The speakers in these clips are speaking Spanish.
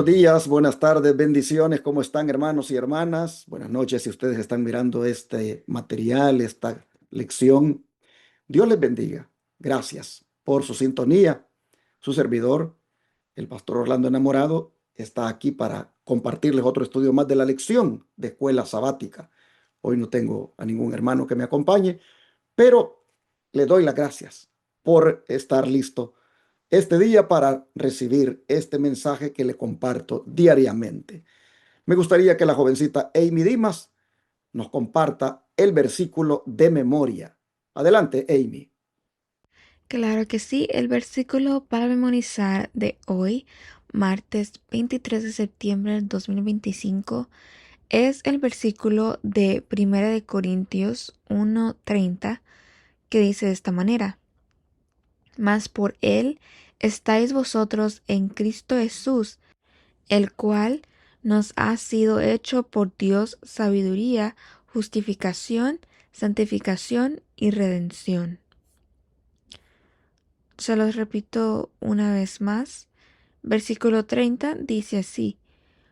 Buenos días, buenas tardes, bendiciones. ¿Cómo están, hermanos y hermanas? Buenas noches si ustedes están mirando este material, esta lección. Dios les bendiga. Gracias por su sintonía. Su servidor, el pastor Orlando Enamorado, está aquí para compartirles otro estudio más de la lección de escuela sabática. Hoy no tengo a ningún hermano que me acompañe, pero le doy las gracias por estar listo este día para recibir este mensaje que le comparto diariamente. Me gustaría que la jovencita Amy Dimas nos comparta el versículo de memoria. Adelante, Amy. Claro que sí, el versículo para memorizar de hoy, martes 23 de septiembre del 2025, es el versículo de Primera de Corintios 1:30, que dice de esta manera: Mas por él estáis vosotros en Cristo Jesús, el cual nos ha sido hecho por Dios sabiduría, justificación, santificación y redención. Se los repito una vez más. Versículo 30 dice así: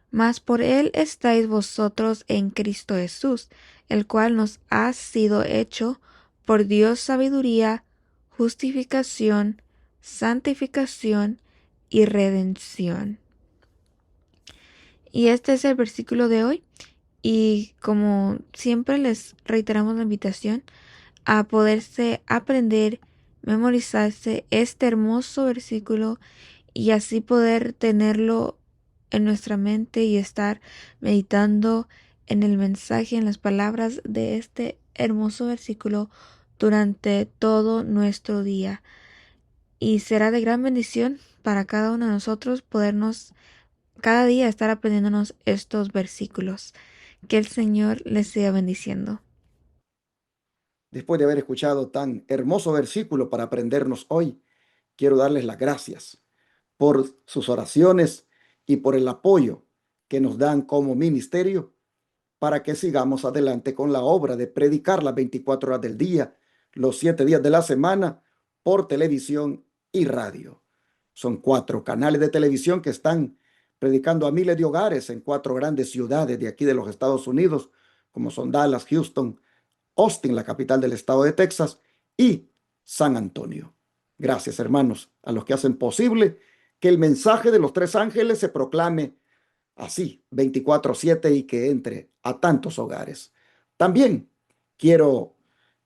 Mas por él estáis vosotros en Cristo Jesús, el cual nos ha sido hecho por Dios sabiduría, justificación, santificación y redención. Y este es el versículo de hoy. Y como siempre les reiteramos la invitación a poderse aprender, memorizarse este hermoso versículo y así poder tenerlo en nuestra mente y estar meditando en el mensaje, en las palabras de este hermoso versículo durante todo nuestro día. Y será de gran bendición para cada uno de nosotros podernos cada día estar aprendiéndonos estos versículos. Que el Señor les siga bendiciendo. Después de haber escuchado tan hermoso versículo para aprendernos hoy, quiero darles las gracias por sus oraciones y por el apoyo que nos dan como ministerio para que sigamos adelante con la obra de predicar las 24 horas del día, los 7 días de la semana, por televisión y radio. Son 4 canales de televisión que están predicando a miles de hogares en 4 grandes ciudades de aquí de los Estados Unidos, como son Dallas, Houston, Austin, la capital del estado de Texas, y San Antonio. Gracias, hermanos, a los que hacen posible que el mensaje de los 3 ángeles se proclame así 24/7 y que entre a tantos hogares. También quiero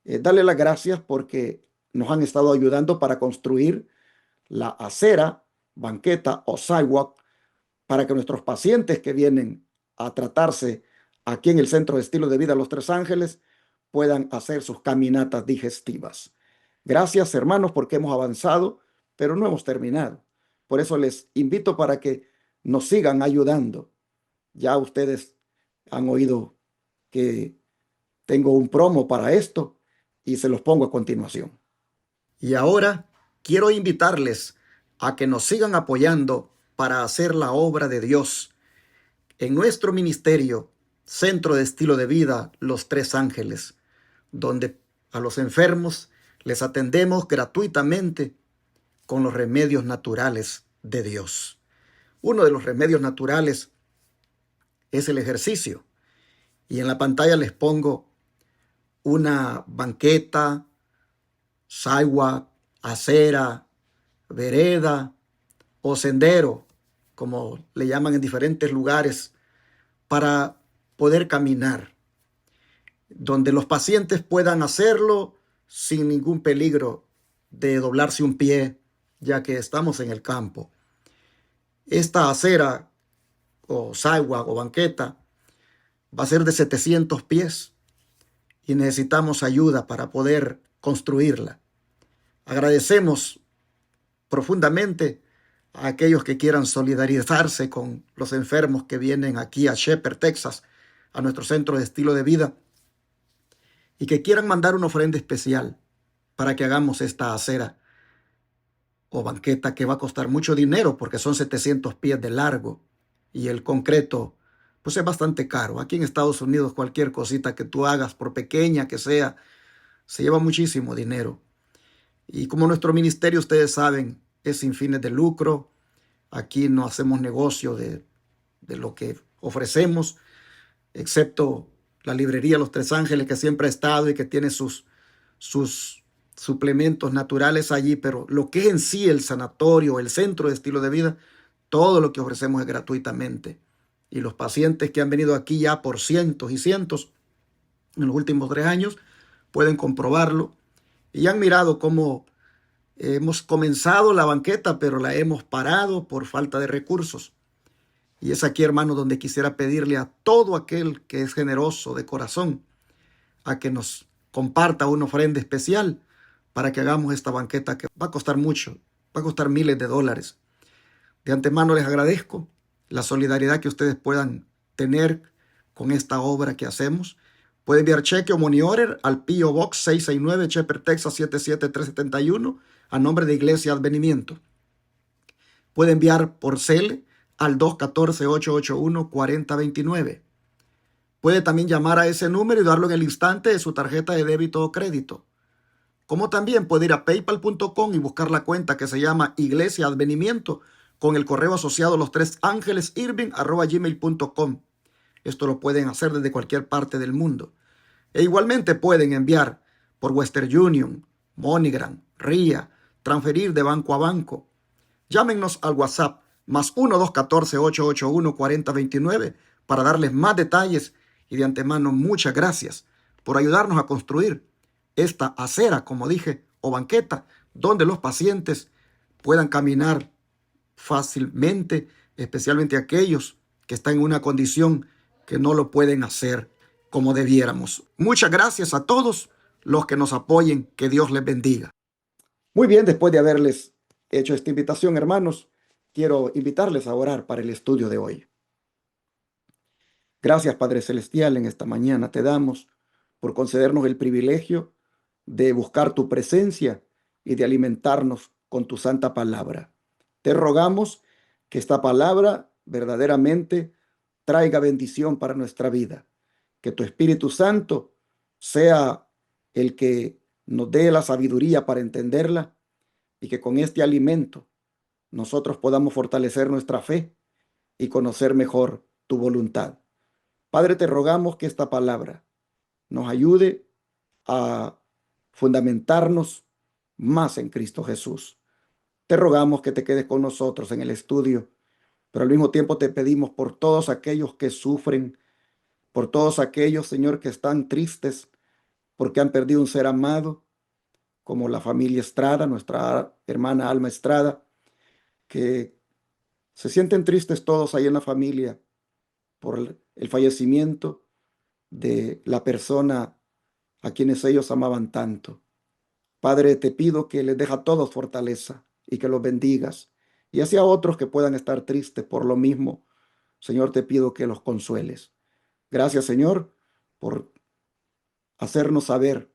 darle las gracias porque nos han estado ayudando para construir la acera, banqueta o sidewalk para que nuestros pacientes que vienen a tratarse aquí en el Centro de Estilo de Vida Los Tres Ángeles puedan hacer sus caminatas digestivas. Gracias, hermanos, porque hemos avanzado, pero no hemos terminado. Por eso les invito para que nos sigan ayudando. Ya ustedes han oído que tengo un promo para esto y se los pongo a continuación. Y ahora quiero invitarles a que nos sigan apoyando para hacer la obra de Dios en nuestro ministerio, Centro de Estilo de Vida Los Tres Ángeles, donde a los enfermos les atendemos gratuitamente con los remedios naturales de Dios. Uno de los remedios naturales es el ejercicio. Y en la pantalla les pongo una banqueta, sidewalk, acera, vereda o sendero, como le llaman en diferentes lugares, para poder caminar, donde los pacientes puedan hacerlo sin ningún peligro de doblarse un pie, ya que estamos en el campo. Esta acera o sidewalk o banqueta va a ser de 700 pies y necesitamos ayuda para poder construirla. Agradecemos profundamente a aquellos que quieran solidarizarse con los enfermos que vienen aquí a Shepherd, Texas, a nuestro centro de estilo de vida, y que quieran mandar una ofrenda especial para que hagamos esta acera o banqueta que va a costar mucho dinero porque son 700 pies de largo y el concreto pues es bastante caro. Aquí en Estados Unidos cualquier cosita que tú hagas, por pequeña que sea, se lleva muchísimo dinero. Y como nuestro ministerio, ustedes saben, es sin fines de lucro. Aquí no hacemos negocio de de lo que ofrecemos, excepto la librería Los Tres Ángeles, que siempre ha estado y que tiene sus suplementos naturales allí, pero lo que es en sí el sanatorio, el centro de estilo de vida, todo lo que ofrecemos es gratuitamente. Y los pacientes que han venido aquí ya por cientos y cientos en los últimos 3 años pueden comprobarlo y han mirado cómo hemos comenzado la banqueta, pero la hemos parado por falta de recursos. Y es aquí, hermano, donde quisiera pedirle a todo aquel que es generoso de corazón a que nos comparta una ofrenda especial para que hagamos esta banqueta que va a costar mucho, va a costar miles de dólares. De antemano les agradezco la solidaridad que ustedes puedan tener con esta obra que hacemos. Puede enviar cheque o money order al P.O. Box 669, Shepherd, Texas 77371, a nombre de Iglesia Advenimiento. Puede enviar por CEL al 214-881-4029. Puede también llamar a ese número y darlo en el instante de su tarjeta de débito o crédito. Como también puede ir a paypal.com y buscar la cuenta que se llama Iglesia Advenimiento con el correo asociado lostresangelesirving@gmail.com. Esto lo pueden hacer desde cualquier parte del mundo. E igualmente pueden enviar por Western Union, MoneyGram, RIA, transferir de banco a banco. Llámenos al WhatsApp más 1-214-881-4029 para darles más detalles y de antemano muchas gracias por ayudarnos a construir esta acera, como dije, o banqueta, donde los pacientes puedan caminar fácilmente, especialmente aquellos que están en una condición que no lo pueden hacer como debiéramos. Muchas gracias a todos los que nos apoyen. Que Dios les bendiga. Muy bien, después de haberles hecho esta invitación, hermanos, quiero invitarles a orar para el estudio de hoy. Gracias, Padre Celestial, en esta mañana te damos por concedernos el privilegio de buscar tu presencia y de alimentarnos con tu santa palabra. Te rogamos que esta palabra verdaderamente traiga bendición para nuestra vida, que tu Espíritu Santo sea el que nos dé la sabiduría para entenderla y que con este alimento nosotros podamos fortalecer nuestra fe y conocer mejor tu voluntad. Padre, te rogamos que esta palabra nos ayude a fundamentarnos más en Cristo Jesús. Te rogamos que te quedes con nosotros en el estudio, pero al mismo tiempo te pedimos por todos aquellos que sufren, por todos aquellos, Señor, que están tristes porque han perdido un ser amado, como la familia Estrada, nuestra hermana Alma Estrada, que se sienten tristes todos ahí en la familia por el fallecimiento de la persona a quienes ellos amaban tanto. Padre, te pido que les deje a todos fortaleza y que los bendigas. Y hacia otros que puedan estar tristes por lo mismo, Señor, te pido que los consueles. Gracias, Señor, por hacernos saber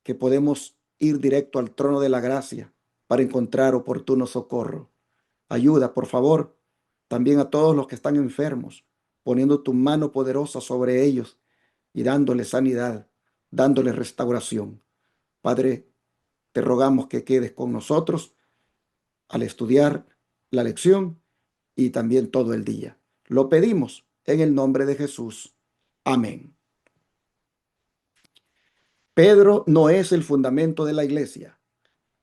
que podemos ir directo al trono de la gracia para encontrar oportuno socorro. Ayuda, por favor, también a todos los que están enfermos, poniendo tu mano poderosa sobre ellos y dándoles sanidad, dándoles restauración. Padre, te rogamos que quedes con nosotros al estudiar la lección y también todo el día. Lo pedimos en el nombre de Jesús. Amén. Pedro no es el fundamento de la iglesia.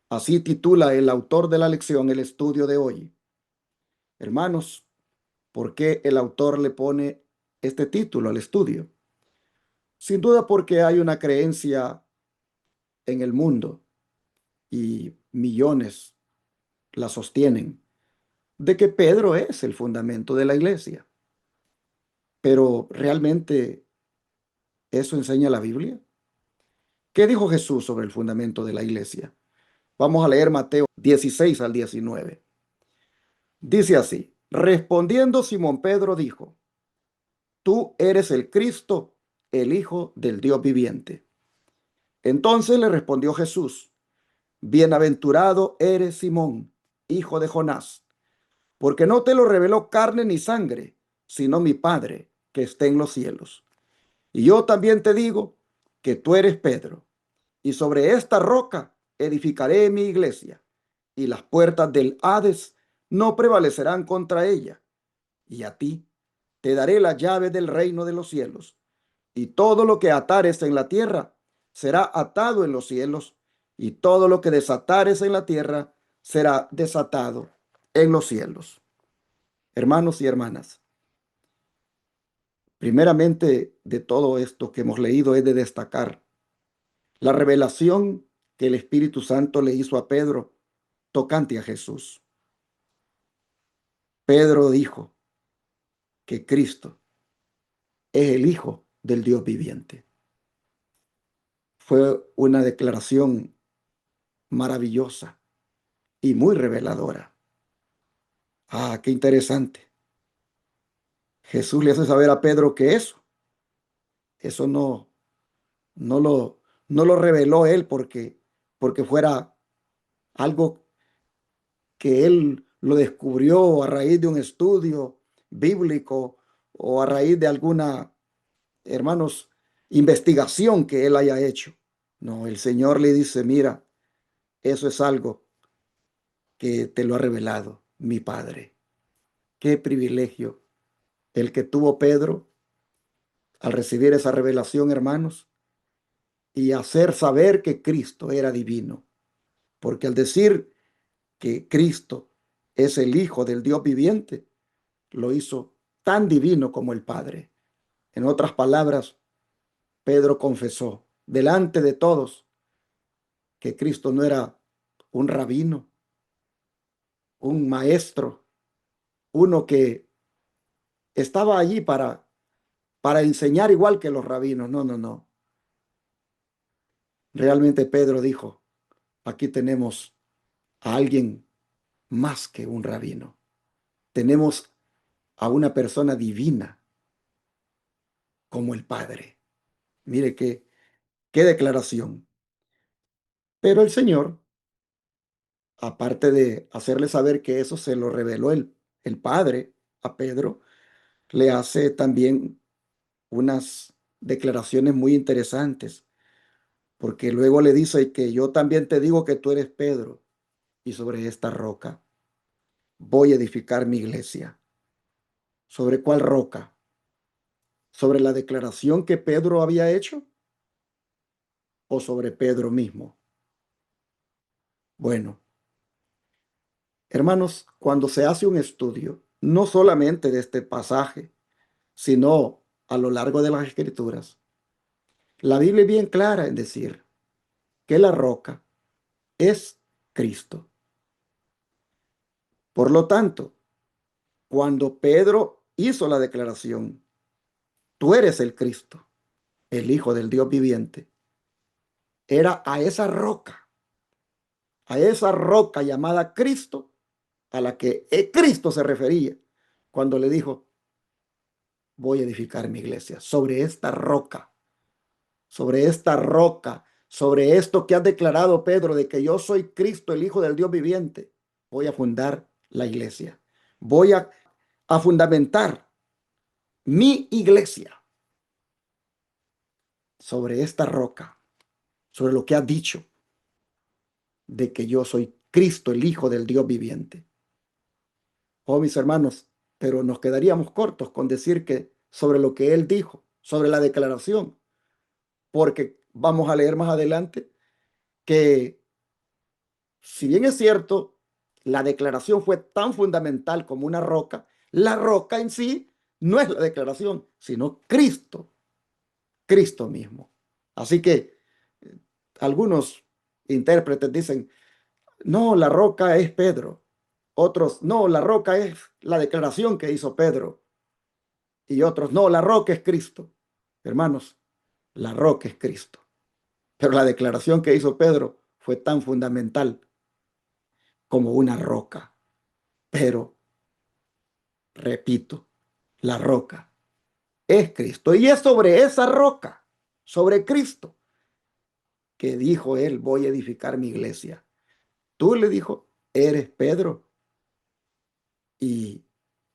Así titula el autor de la lección el estudio de hoy. Hermanos, ¿por qué el autor le pone este título al estudio? Sin duda porque hay una creencia en el mundo, y millones la sostienen, de que Pedro es el fundamento de la iglesia. Pero ¿realmente eso enseña la Biblia? ¿Qué dijo Jesús sobre el fundamento de la iglesia? Vamos a leer Mateo 16 al 19. Dice así: respondiendo Simón Pedro dijo: tú eres el Cristo, el Hijo del Dios viviente. Entonces le respondió Jesús: bienaventurado eres Simón, hijo de Jonás, porque no te lo reveló carne ni sangre, sino mi Padre que está en los cielos. Y yo también te digo que tú eres Pedro, y sobre esta roca edificaré mi iglesia, y las puertas del Hades no prevalecerán contra ella. Y a ti te daré la llave del reino de los cielos, y todo lo que atares en la tierra será atado en los cielos, y todo lo que desatares en la tierra será desatado en los cielos. Hermanos y hermanas, primeramente de todo esto que hemos leído es de destacar la revelación que el Espíritu Santo le hizo a Pedro tocante a Jesús. Pedro dijo que Cristo es el Hijo del Dios viviente. Fue una declaración maravillosa y muy reveladora. Ah, qué interesante. Jesús le hace saber a Pedro que eso no lo, no lo reveló él porque fuera algo que él lo descubrió a raíz de un estudio bíblico o a raíz de alguna, hermanos, investigación que él haya hecho. No, el Señor le dice, mira, eso es algo que te lo ha revelado mi Padre. Qué privilegio el que tuvo Pedro al recibir esa revelación, hermanos, y hacer saber que Cristo era divino. Porque al decir que Cristo es el Hijo del Dios viviente, lo hizo tan divino como el Padre. En otras palabras, Pedro confesó delante de todos que Cristo no era un rabino, un maestro, uno que estaba allí para enseñar igual que los rabinos. No, no, no. Realmente Pedro dijo, aquí tenemos a alguien más que un rabino. Tenemos a una persona divina como el Padre. Mire qué declaración. Pero el Señor, aparte de hacerle saber que eso se lo reveló el Padre a Pedro, le hace también unas declaraciones muy interesantes, porque luego le dice que yo también te digo que tú eres Pedro, y sobre esta roca voy a edificar mi iglesia. ¿Sobre cuál roca? ¿Sobre la declaración que Pedro había hecho o sobre Pedro mismo? Bueno, hermanos, cuando se hace un estudio, no solamente de este pasaje, sino a lo largo de las Escrituras, la Biblia es bien clara en decir que la roca es Cristo. Por lo tanto, cuando Pedro hizo la declaración, tú eres el Cristo, el Hijo del Dios viviente, era a esa roca llamada Cristo, a la que Cristo se refería cuando le dijo, voy a edificar mi iglesia sobre esta roca, sobre esto que has declarado, Pedro, de que yo soy Cristo, el Hijo del Dios viviente. Voy a fundar la iglesia. Voy a fundamentar mi iglesia sobre esta roca, sobre lo que has dicho, de que yo soy Cristo, el Hijo del Dios viviente. Oh, mis hermanos, pero nos quedaríamos cortos con decir que sobre lo que él dijo, sobre la declaración, porque vamos a leer más adelante que si bien es cierto, la declaración fue tan fundamental como una roca, la roca en sí no es la declaración, sino Cristo, Cristo mismo. Así que algunos intérpretes dicen, no, la roca es Pedro. Otros, no, la roca es la declaración que hizo Pedro. Y otros, no, la roca es Cristo. Hermanos, la roca es Cristo. Pero la declaración que hizo Pedro fue tan fundamental como una roca. Pero, repito, la roca es Cristo. Y es sobre esa roca, sobre Cristo, que dijo él, voy a edificar mi iglesia. Tú, le dijo, eres Pedro. Y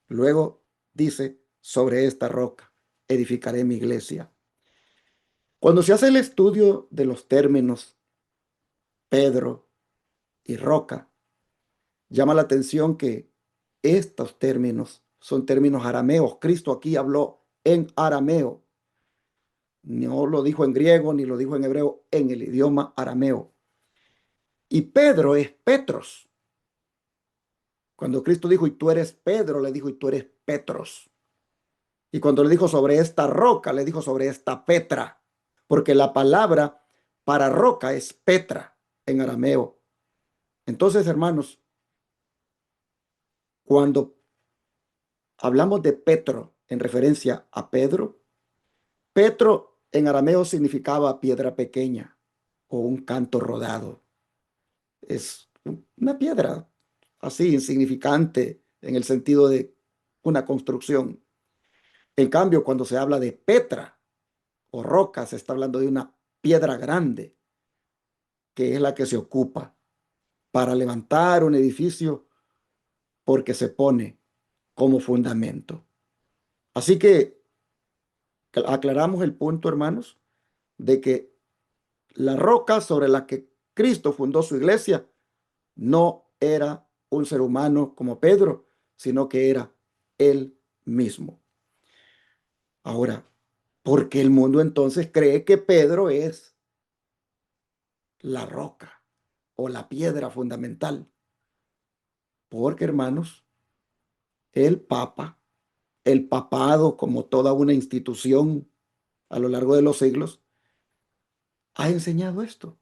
luego dice, sobre esta roca edificaré mi iglesia. Cuando se hace el estudio de los términos Pedro y roca, llama la atención que estos términos son términos arameos. Cristo aquí habló en arameo. No lo dijo en griego ni lo dijo en hebreo, en el idioma arameo. Y Pedro es Petros. Cuando Cristo dijo, y tú eres Pedro, le dijo, y tú eres Petros. Y cuando le dijo sobre esta roca, le dijo sobre esta Petra, porque la palabra para roca es Petra en arameo. Entonces, hermanos, cuando hablamos de Petro en referencia a Pedro, Petro en arameo significaba piedra pequeña o un canto rodado. Es una piedra así insignificante en el sentido de una construcción. En cambio, cuando se habla de Petra o roca, se está hablando de una piedra grande, que es la que se ocupa para levantar un edificio porque se pone como fundamento. Así que aclaramos el punto, hermanos, de que la roca sobre la que Cristo fundó su iglesia no era un ser humano como Pedro, sino que era él mismo. Ahora, ¿por qué el mundo entonces cree que Pedro es la roca o la piedra fundamental? Porque, hermanos, el Papa, el papado como toda una institución a lo largo de los siglos, ha enseñado esto.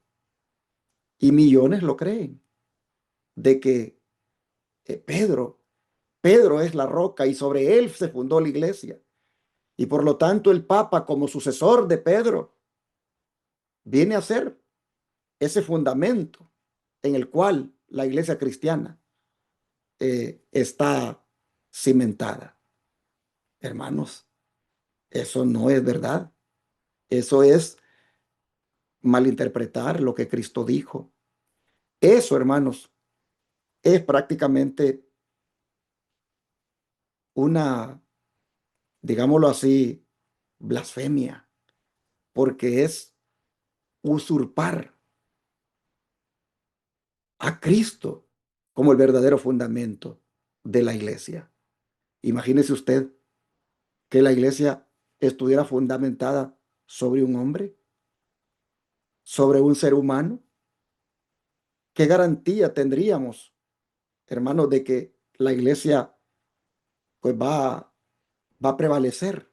Y millones lo creen, de que Pedro es la roca y sobre él se fundó la iglesia. Y por lo tanto el Papa, como sucesor de Pedro, viene a ser ese fundamento en el cual la iglesia cristiana está cimentada. Hermanos, eso no es verdad. Eso es malinterpretar lo que Cristo dijo. Eso, hermanos, es prácticamente una, digámoslo así, blasfemia, porque es usurpar a Cristo como el verdadero fundamento de la iglesia. Imagínese usted que la iglesia estuviera fundamentada sobre un hombre, sobre un ser humano. ¿Qué garantía tendríamos, hermanos, de que la iglesia pues va a prevalecer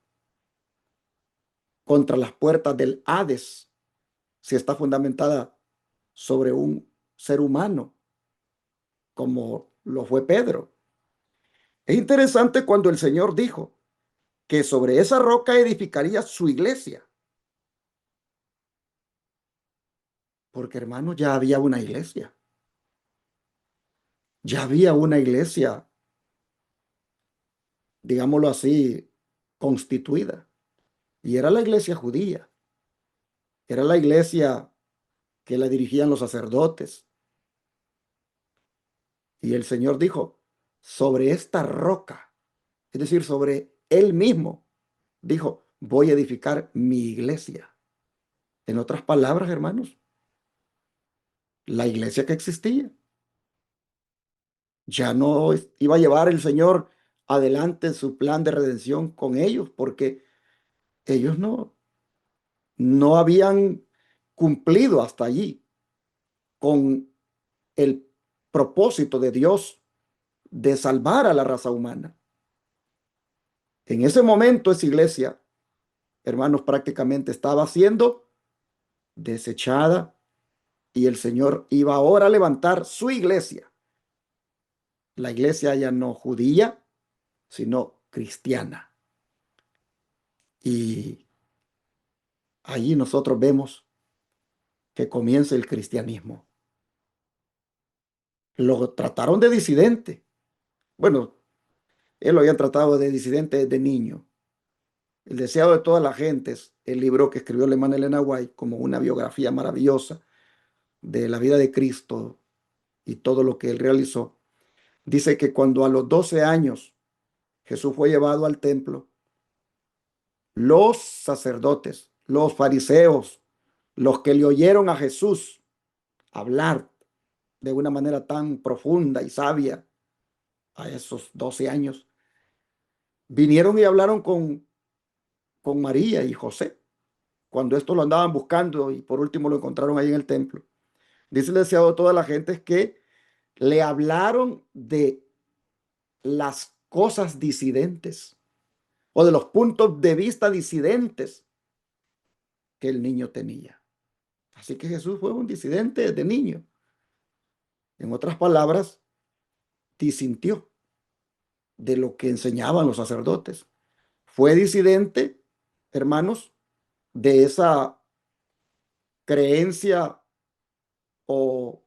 contra las puertas del Hades si está fundamentada sobre un ser humano como lo fue Pedro? Es interesante cuando el Señor dijo que sobre esa roca edificaría su iglesia, porque hermano, ya había una iglesia, digámoslo así, constituida, y era la iglesia judía, era la iglesia que la dirigían los sacerdotes. Y el Señor dijo, sobre esta roca, es decir, sobre él mismo, dijo, voy a edificar mi iglesia. En otras palabras, hermanos, la iglesia que existía ya no iba a llevar el Señor adelante su plan de redención con ellos, porque ellos no habían cumplido hasta allí con el propósito de Dios de salvar a la raza humana. En ese momento esa iglesia, hermanos, prácticamente estaba siendo desechada y el Señor iba ahora a levantar su iglesia. La iglesia ya no judía, sino cristiana. Y allí nosotros vemos que comienza el cristianismo. Lo trataron de disidente. Bueno, él lo habían tratado de disidente desde niño. El deseado de todas las gentes, el libro que escribió Alemán Elena White como una biografía maravillosa de la vida de Cristo y todo lo que él realizó, dice que cuando a los 12 años Jesús fue llevado al templo, los sacerdotes, los fariseos, los que le oyeron a Jesús hablar de una manera tan profunda y sabia a esos 12 años, vinieron y hablaron con María y José, cuando esto lo andaban buscando y por último lo encontraron ahí en el templo. Dice el deseado de toda la gente es que le hablaron de las cosas disidentes o de los puntos de vista disidentes que el niño tenía. Así que Jesús fue un disidente desde niño. En otras palabras, disintió de lo que enseñaban los sacerdotes. Fue disidente, hermanos, de esa creencia o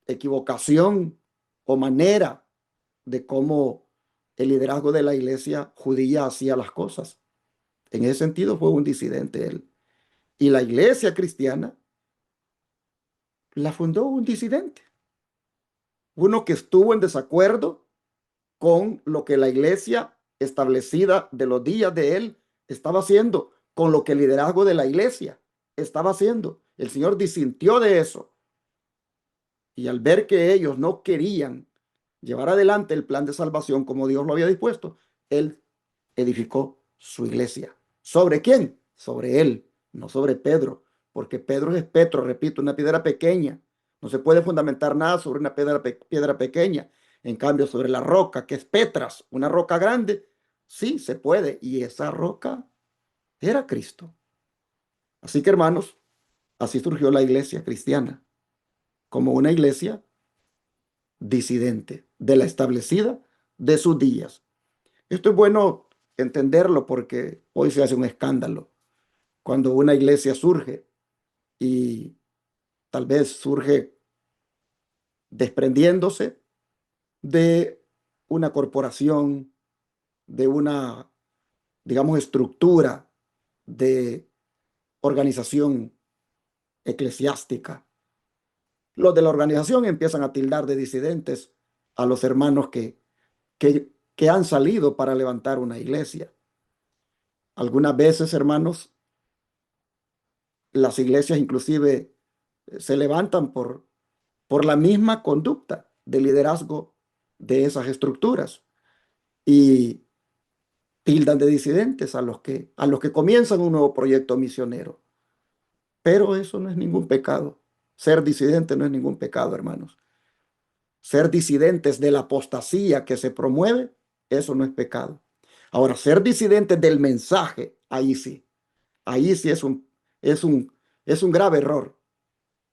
equivocación o manera de cómo el liderazgo de la iglesia judía hacía las cosas. En ese sentido fue un disidente él. Y la iglesia cristiana la fundó un disidente, uno que estuvo en desacuerdo con lo que la iglesia establecida de los días de él estaba haciendo, con lo que el liderazgo de la iglesia estaba haciendo. El Señor disintió de eso. Y al ver que ellos no querían llevar adelante el plan de salvación como Dios lo había dispuesto, Él edificó su iglesia. ¿Sobre quién? Sobre Él, no sobre Pedro, porque Pedro es Petro, repito, una piedra pequeña. No se puede fundamentar nada sobre una piedra pequeña. En cambio, sobre la roca, que es Petras, una roca grande, sí se puede. Y esa roca era Cristo. Así que, hermanos, así surgió la iglesia cristiana, como una iglesia disidente de la establecida de sus días. Esto es bueno entenderlo porque hoy se hace un escándalo cuando una iglesia surge y tal vez surge desprendiéndose de una corporación, de una, digamos, estructura de organización eclesiástica. Los de la organización empiezan a tildar de disidentes a los hermanos que han salido para levantar una iglesia. Algunas veces, hermanos, las iglesias inclusive se levantan por la misma conducta de liderazgo de esas estructuras y tildan de disidentes a los que comienzan un nuevo proyecto misionero. Pero eso no es ningún pecado. Ser disidente no es ningún pecado, hermanos. Ser disidentes de la apostasía que se promueve, eso no es pecado. Ahora, ser disidentes del mensaje, ahí sí es un, es un grave error.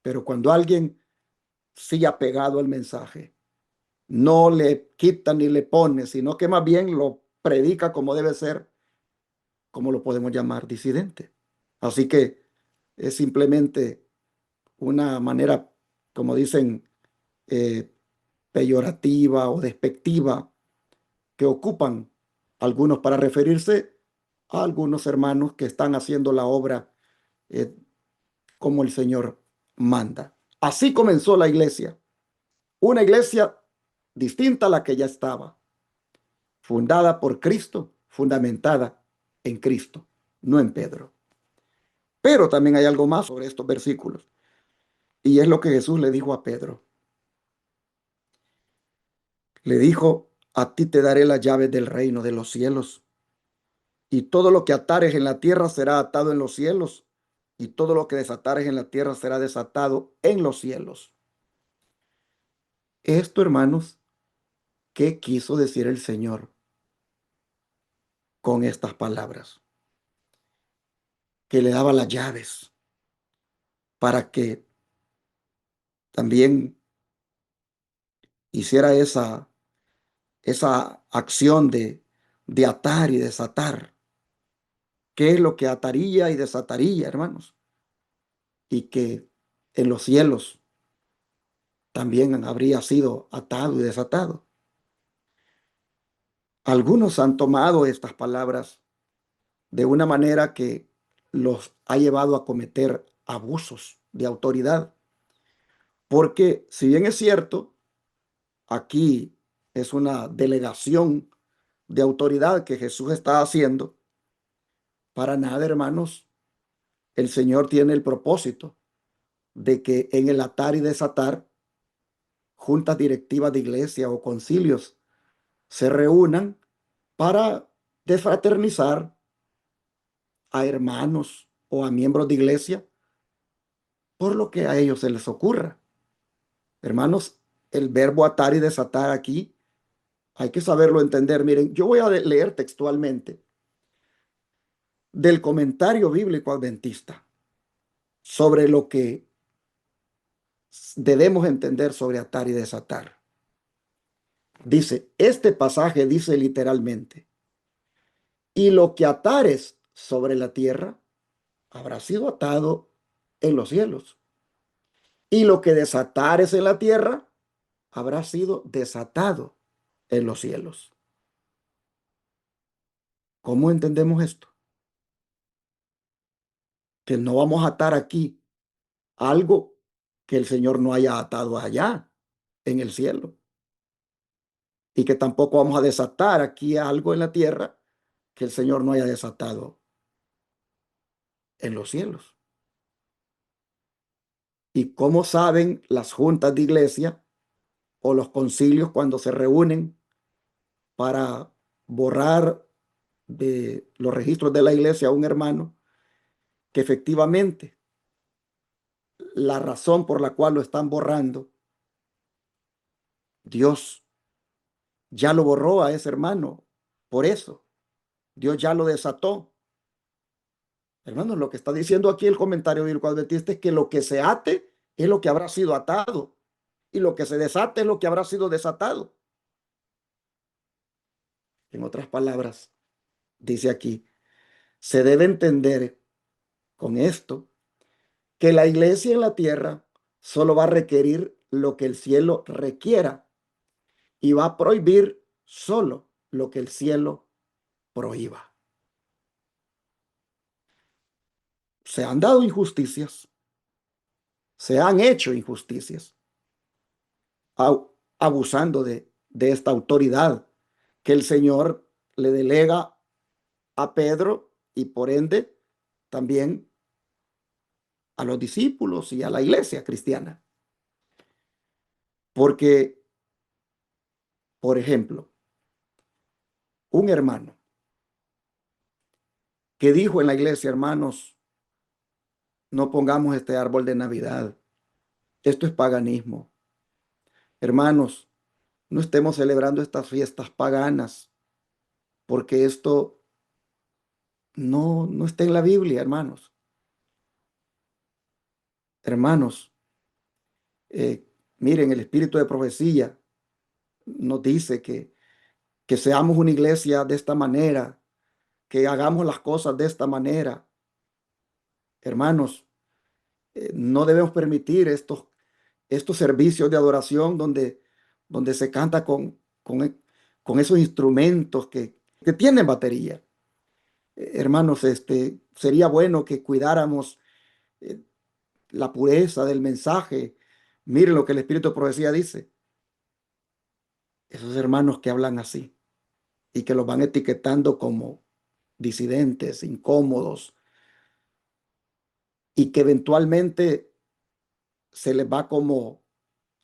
Pero cuando alguien sigue apegado al mensaje, no le quita ni le pone, sino que más bien lo predica como debe ser, como lo podemos llamar disidente. Así que es simplemente una manera, como dicen, eh, peyorativa o despectiva que ocupan algunos para referirse a algunos hermanos que están haciendo la obra eh, como el Señor manda. Así comenzó la iglesia, una iglesia distinta a la que ya estaba, fundada por Cristo, fundamentada en Cristo, no en Pedro. Pero también hay algo más sobre estos versículos, y es lo que Jesús le dijo a Pedro. Le dijo, a ti te daré las llaves del reino de los cielos, y todo lo que atares en la tierra será atado en los cielos, y todo lo que desatares en la tierra será desatado en los cielos. Esto, hermanos, ¿qué quiso decir el Señor con estas palabras? Que le daba las llaves para que también hiciera esa acción de atar y desatar. ¿Qué es lo que ataría y desataría, hermanos? Y que en los cielos también habría sido atado y desatado. Algunos han tomado estas palabras de una manera que los ha llevado a cometer abusos de autoridad. Porque si bien es cierto, aquí es una delegación de autoridad que Jesús está haciendo, para nada, hermanos, el Señor tiene el propósito de que en el atar y desatar, juntas directivas de iglesia o concilios se reúnan para de fraternizar a hermanos o a miembros de iglesia por lo que a ellos se les ocurra. Hermanos, el verbo atar y desatar aquí hay que saberlo entender. Miren, yo voy a leer textualmente del comentario bíblico adventista sobre lo que debemos entender sobre atar y desatar. Dice, este pasaje dice literalmente, y lo que atares sobre la tierra habrá sido atado en los cielos, y lo que desatares en la tierra habrá sido desatado en los cielos. ¿Cómo entendemos esto? Que no vamos a atar aquí algo que el Señor no haya atado allá en el cielo, y que tampoco vamos a desatar aquí algo en la tierra que el Señor no haya desatado en los cielos. ¿Y cómo saben las juntas de iglesia o los concilios cuando se reúnen para borrar de los registros de la iglesia a un hermano que efectivamente la razón por la cual lo están borrando, Dios ya lo borró a ese hermano? Por eso, Dios ya lo desató. Hermanos, lo que está diciendo aquí el comentario bíblico adventista es que lo que se ate es lo que habrá sido atado, y lo que se desate es lo que habrá sido desatado. En otras palabras, dice aquí, se debe entender con esto que la iglesia en la tierra solo va a requerir lo que el cielo requiera, y va a prohibir solo lo que el cielo prohíba. Se han dado injusticias, se han hecho injusticias, abusando de esta autoridad que el Señor le delega a Pedro, y por ende también a los discípulos y a la iglesia cristiana. Porque, por ejemplo, un hermano que dijo en la iglesia, hermanos, no pongamos este árbol de Navidad, esto es paganismo. Hermanos, no estemos celebrando estas fiestas paganas, porque esto no está en la Biblia, hermanos. Hermanos, miren, el espíritu de profecía nos dice que seamos una iglesia de esta manera, que hagamos las cosas de esta manera. Hermanos, no debemos permitir estos servicios de adoración donde se canta con esos instrumentos que tienen batería. Hermanos, sería bueno que cuidáramos eh, la pureza del mensaje. Miren lo que el Espíritu de Profecía dice. Esos hermanos que hablan así y que los van etiquetando como disidentes, incómodos, y que eventualmente se les va como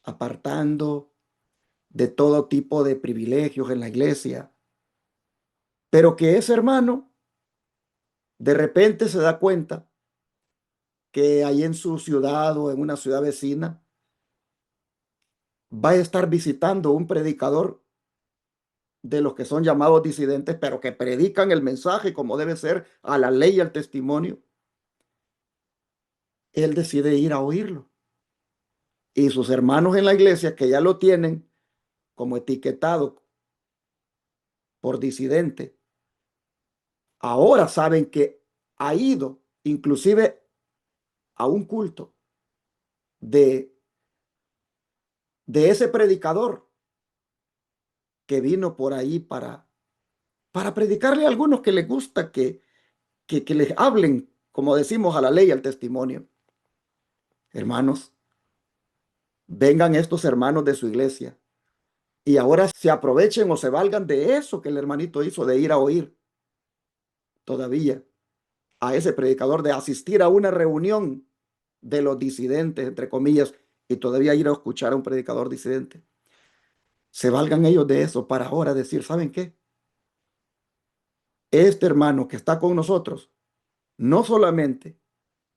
apartando de todo tipo de privilegios en la iglesia, pero que ese hermano de repente se da cuenta que ahí en su ciudad o en una ciudad vecina va a estar visitando un predicador de los que son llamados disidentes, pero que predican el mensaje como debe ser, a la ley y al testimonio. Él decide ir a oírlo. Y sus hermanos en la iglesia, que ya lo tienen como etiquetado por disidente, ahora saben que ha ido inclusive a un culto de, de ese predicador que vino por ahí para predicarle a algunos que les gusta que les hablen, como decimos, a la ley y al testimonio. Hermanos, vengan estos hermanos de su iglesia y ahora se aprovechen o se valgan de eso que el hermanito hizo, de ir a oír todavía a ese predicador, de asistir a una reunión de los disidentes, entre comillas, y todavía ir a escuchar a un predicador disidente. Se valgan ellos de eso para ahora decir, ¿saben qué? este hermano que está con nosotros no solamente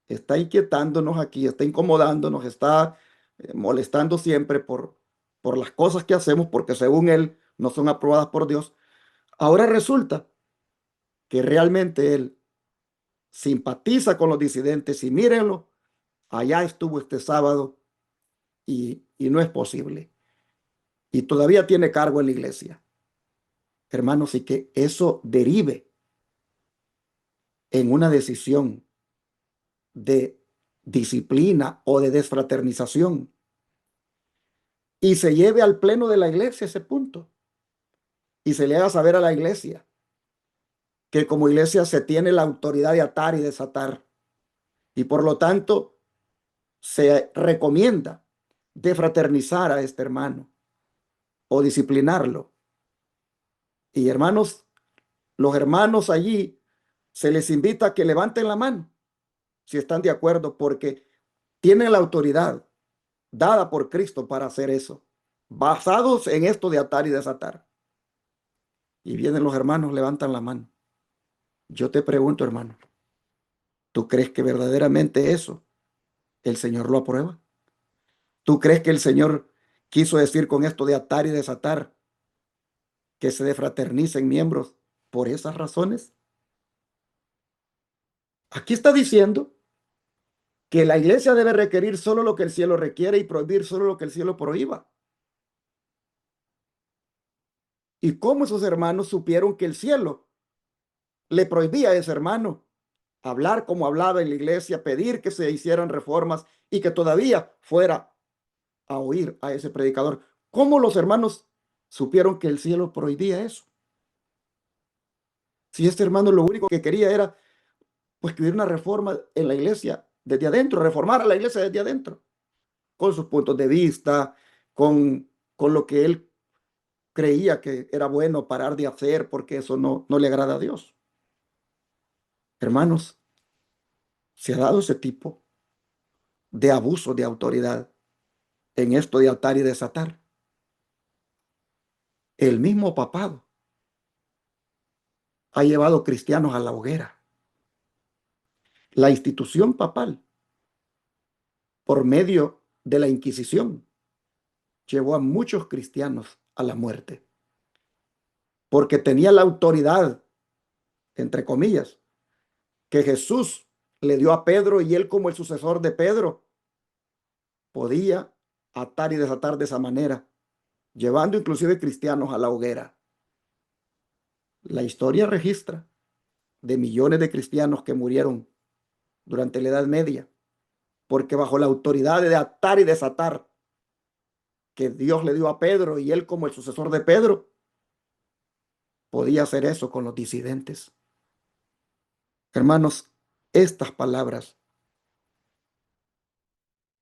está inquietándonos aquí, está incomodándonos, está molestando siempre por las cosas que hacemos, porque según él no son aprobadas por Dios. Ahora resulta que realmente él simpatiza con los disidentes y mírenlo, allá estuvo este sábado y no es posible. Y todavía tiene cargo en la iglesia. Hermanos, y que eso derive en una decisión de disciplina o de desfraternización y se lleve al pleno de la iglesia ese punto y se le haga saber a la iglesia que como iglesia se tiene la autoridad de atar y desatar y por lo tanto se recomienda defraternizar a este hermano o disciplinarlo. Y hermanos, los hermanos allí se les invita a que levanten la mano si están de acuerdo porque tienen la autoridad dada por Cristo para hacer eso, basados en esto de atar y desatar. Y vienen los hermanos, levantan la mano. Yo te pregunto, hermano, ¿tú crees que verdaderamente eso el Señor lo aprueba? ¿Tú crees que el Señor quiso decir con esto de atar y desatar que se defraternicen miembros por esas razones? Aquí está diciendo que la iglesia debe requerir solo lo que el cielo requiere y prohibir solo lo que el cielo prohíba. ¿Y cómo esos hermanos supieron que el cielo le prohibía a ese hermano hablar como hablaba en la iglesia, pedir que se hicieran reformas y que todavía fuera a oír a ese predicador? ¿Cómo los hermanos supieron que el cielo prohibía eso? Si este hermano lo único que quería era pues que hubiera una reforma en la iglesia desde adentro, reformar a la iglesia desde adentro, con sus puntos de vista, con lo que él creía que era bueno parar de hacer porque eso no le agrada a Dios. Hermanos, se ha dado ese tipo de abuso de autoridad en esto de atar y desatar. El mismo papado ha llevado cristianos a la hoguera. La institución papal, por medio de la Inquisición, llevó a muchos cristianos a la muerte, porque tenía la autoridad, entre comillas, que Jesús le dio a Pedro y él como el sucesor de Pedro podía atar y desatar de esa manera, llevando inclusive cristianos a la hoguera. La historia registra de millones de cristianos que murieron durante la Edad Media, porque bajo la autoridad de atar y desatar que Dios le dio a Pedro y él como el sucesor de Pedro, podía hacer eso con los disidentes. Hermanos, estas palabras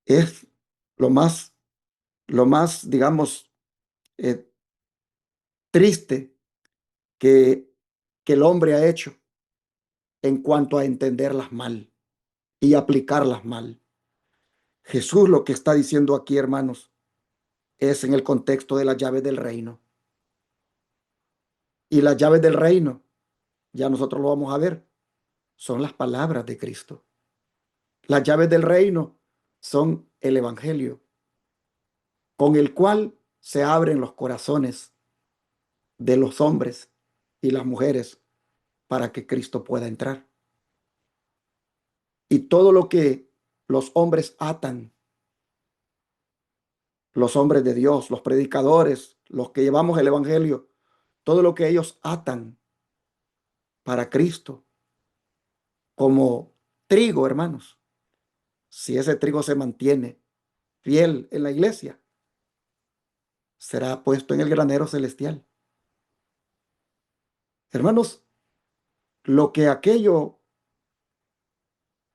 es digamos, eh, triste que, que el hombre ha hecho en cuanto a entenderlas mal y aplicarlas mal. Jesús lo que está diciendo aquí, hermanos, es en el contexto de las llaves del reino. Y las llaves del reino, ya nosotros lo vamos a ver, son las palabras de Cristo. Las llaves del reino son el evangelio, con el cual se abren los corazones de los hombres y las mujeres para que Cristo pueda entrar. Y todo lo que los hombres atan, los hombres de Dios, los predicadores, los que llevamos el evangelio, todo lo que ellos atan para Cristo, como trigo, hermanos, si ese trigo se mantiene fiel en la iglesia, será puesto en el granero celestial. Hermanos, lo que aquello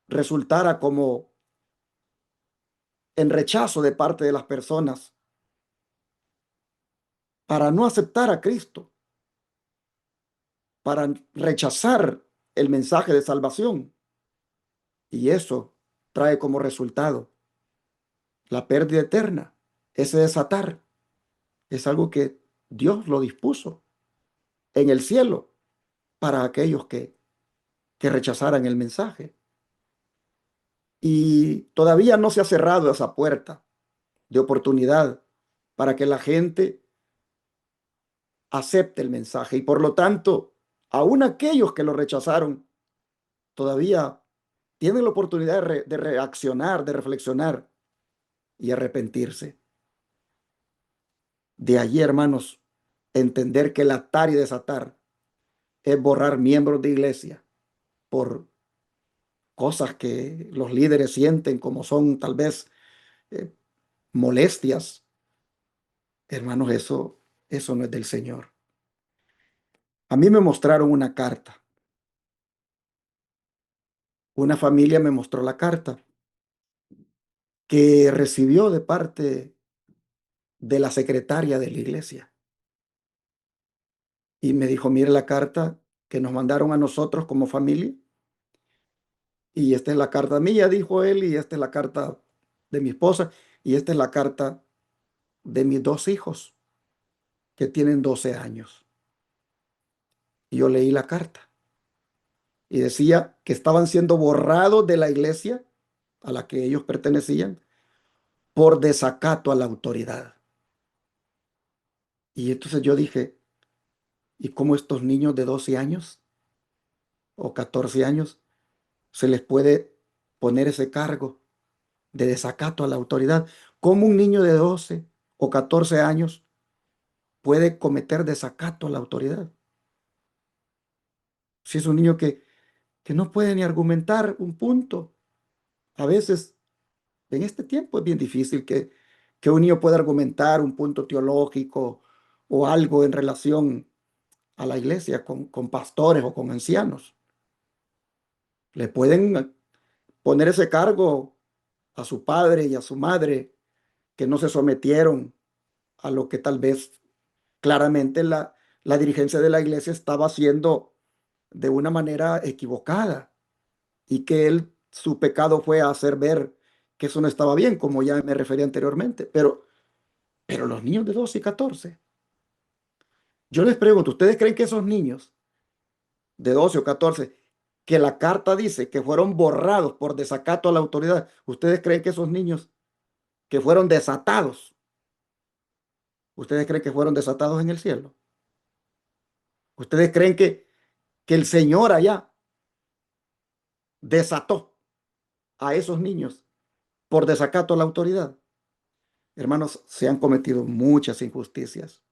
resultara como en rechazo de parte de las personas para no aceptar a Cristo, para rechazar el mensaje de salvación. Y eso trae como resultado la pérdida eterna. Ese desatar es algo que Dios lo dispuso en el cielo. para aquellos que rechazaran el mensaje. Y todavía no se ha cerrado esa puerta de oportunidad para que la gente acepte el mensaje. Y por lo tanto, aún aquellos que lo rechazaron, todavía tienen la oportunidad de reaccionar, de reflexionar y arrepentirse. De allí, hermanos, entender que el atar y desatar es borrar miembros de iglesia por cosas que los líderes sienten como son tal vez eh, molestias. Hermanos, eso no es del Señor. A mí me mostraron una carta. Una familia me mostró la carta que recibió de parte de la secretaria de la iglesia. Y me dijo, mire la carta que nos mandaron a nosotros como familia. Y esta es la carta mía, dijo él, y esta es la carta de mi esposa, y esta es la carta de mis dos hijos, que tienen 12 años. Y yo leí la carta y decía que estaban siendo borrados de la iglesia a la que ellos pertenecían por desacato a la autoridad. Y entonces yo dije, ¿y cómo estos niños de 12 años o 14 años se les puede poner ese cargo de desacato a la autoridad? ¿Cómo un niño de 12 o 14 años puede cometer desacato a la autoridad? Si es un niño que no puede ni argumentar un punto. A veces, en este tiempo es bien difícil que un niño pueda argumentar un punto teológico o algo en relación a la iglesia con pastores o con ancianos. Le pueden poner ese cargo a su padre y a su madre que no se sometieron a lo que tal vez claramente la dirigencia de la iglesia estaba haciendo de una manera equivocada y que su pecado fue hacer ver que eso no estaba bien, como ya me referí anteriormente. Pero los niños de 12 y 14, yo les pregunto, ¿ustedes creen que esos niños de 12 o 14, que la carta dice que fueron borrados por desacato a la autoridad, ustedes creen que esos niños que fueron desatados, ustedes creen que fueron desatados en el cielo? ¿Ustedes creen que el Señor allá desató a esos niños por desacato a la autoridad? Hermanos, se han cometido muchas injusticias.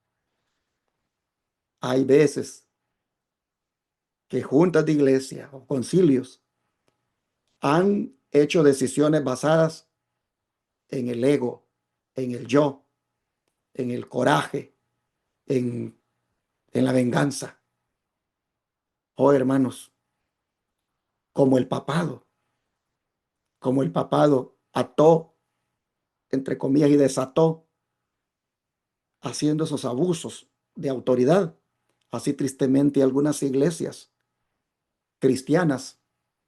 Hay veces que juntas de iglesia o concilios han hecho decisiones basadas en el ego, en el yo, en el coraje, en, en la venganza. Oh, hermanos, como el papado, como el papado ató, entre comillas, y desató, haciendo esos abusos de autoridad. Así tristemente algunas iglesias cristianas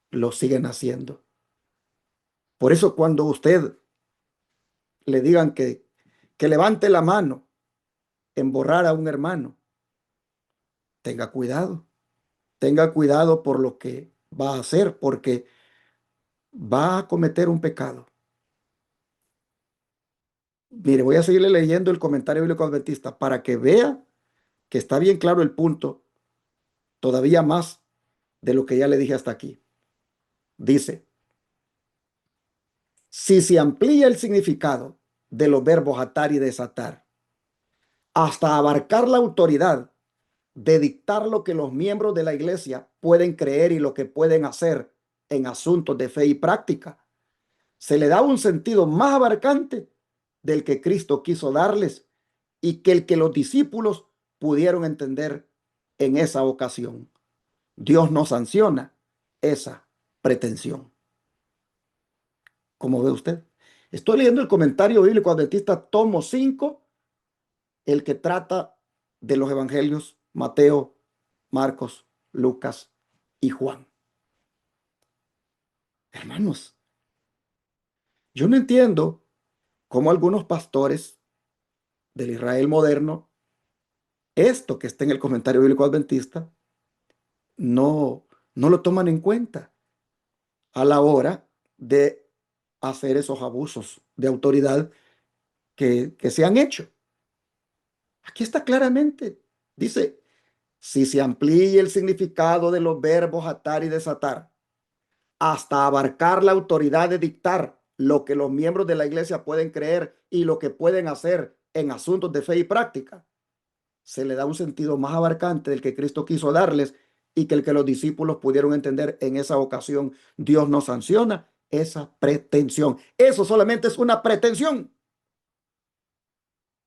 lo siguen haciendo. Por eso cuando usted le digan que levante la mano en borrar a un hermano, tenga cuidado por lo que va a hacer, porque va a cometer un pecado. Mire, voy a seguirle leyendo el comentario bíblico adventista para que vea que está bien claro el punto, todavía más de lo que ya le dije hasta aquí. Dice, si se amplía el significado de los verbos atar y desatar hasta abarcar la autoridad de dictar lo que los miembros de la iglesia pueden creer y lo que pueden hacer en asuntos de fe y práctica, se le da un sentido más abarcante del que Cristo quiso darles y que el que los discípulos pudieron entender en esa ocasión. Dios no sanciona esa pretensión. Como ve usted, estoy leyendo el comentario bíblico adventista, tomo 5, el que trata de los evangelios Mateo, Marcos, Lucas y Juan. Hermanos, yo no entiendo cómo algunos pastores del Israel moderno, esto que está en el comentario bíblico adventista, no, no lo toman en cuenta a la hora de hacer esos abusos de autoridad que se han hecho. Aquí está claramente. Dice, si se amplía el significado de los verbos atar y desatar hasta abarcar la autoridad de dictar lo que los miembros de la iglesia pueden creer y lo que pueden hacer en asuntos de fe y práctica, se le da un sentido más abarcante del que Cristo quiso darles y que el que los discípulos pudieron entender en esa ocasión. Dios no sanciona esa pretensión. Eso solamente es una pretensión,